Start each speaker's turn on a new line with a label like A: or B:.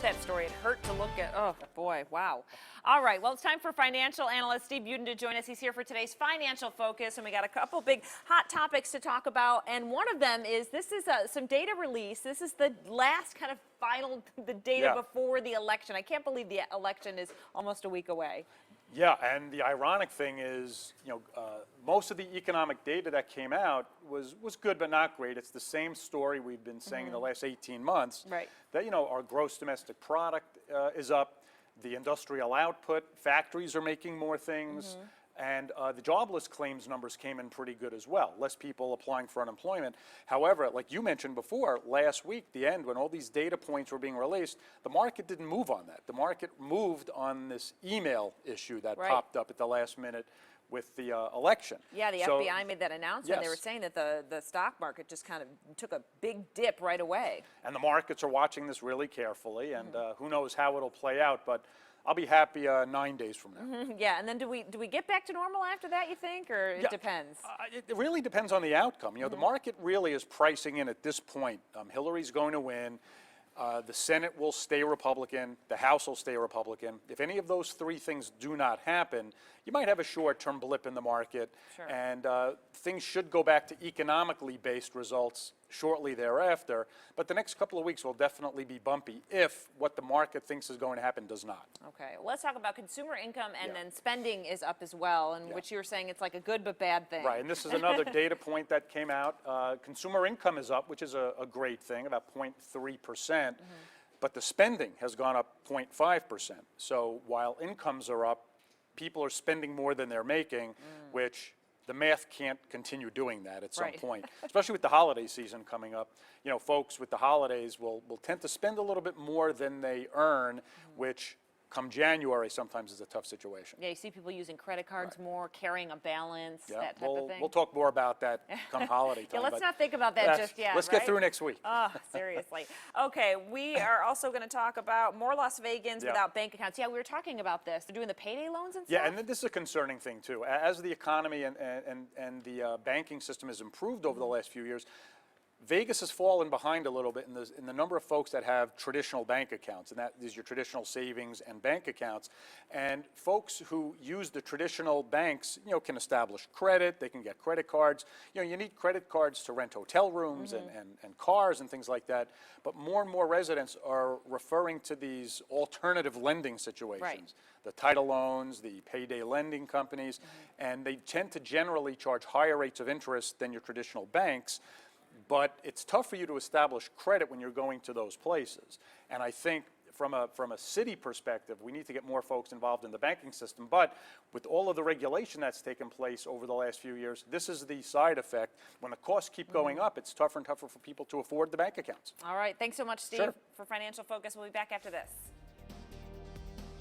A: that story. It hurt to look at. Oh, boy, wow. All right, well, it's time for financial analyst Steve Budin to join us. He's here for today's Financial Focus, and we got a couple big hot topics to talk about, and one of them is this is some data release. This is the last kind of final, the data before the election. I can't believe the election is almost a week away.
B: Yeah, and the ironic thing is, most of the economic data that came out was good but not great. It's the same story we've been saying in the last 18 months.
A: Right.
B: That, our gross domestic product is up, the industrial output, factories are making more things, and the jobless claims numbers came in pretty good as well. Less people applying for unemployment. However, like you mentioned before, last week, the end, when all these data points were being released, the market didn't move on that. The market moved on this email issue that popped up at the last minute with the election.
A: Yeah, the FBI made that announcement.
B: Yes.
A: They were saying that the stock market just kind of took a big dip right away.
B: And the markets are watching this really carefully, and who knows how it'll play out, but I'll be happy 9 days from now.
A: Yeah, and then do we get back to normal after that, you think, or it depends?
B: It really depends on the outcome. The market really is pricing in at this point. Hillary's going to win. The Senate will stay Republican. The House will stay Republican. If any of those three things do not happen, you might have a short-term blip in the market, and things should go back to economically based results shortly thereafter. But the next couple of weeks will definitely be bumpy if what the market thinks is going to happen does not.
A: Okay, well, let's talk about consumer income, and then spending is up as well, and which you're saying it's like a good but bad thing.
B: Right, and this is another data point that came out. Consumer income is up, which is a great thing, about 0.3%, but the spending has gone up 0.5%. So while incomes are up, people are spending more than they're making, which the math can't continue doing that at some point, especially with the holiday season coming up. Folks with the holidays will tend to spend a little bit more than they earn, which come January sometimes is a tough situation.
A: Yeah, you see people using credit cards more, carrying a balance, that type of thing.
B: We'll talk more about that come holiday time.
A: Yeah, let's not think about that just yet,
B: Let's get through next week.
A: Oh, seriously. Okay, we are also going to talk about more Las Vegans without bank accounts. Yeah, we were talking about this. They're doing the payday loans and stuff?
B: Yeah, and this is a concerning thing, too. As the economy and the banking system has improved over the last few years, Vegas has fallen behind a little bit in the number of folks that have traditional bank accounts, and that is your traditional savings and bank accounts. And folks who use the traditional banks, can establish credit. They can get credit cards. You need credit cards to rent hotel rooms and cars and things like that. But more and more residents are referring to these alternative lending situations. The title loans, the payday lending companies, and they tend to generally charge higher rates of interest than your traditional banks. But it's tough for you to establish credit when you're going to those places. And I think from a city perspective, we need to get more folks involved in the banking system. But with all of the regulation that's taken place over the last few years, this is the side effect. When the costs keep going up, it's tougher and tougher for people to afford the bank accounts.
A: All right. Thanks so much, Steve, for Financial Focus. We'll be back after this.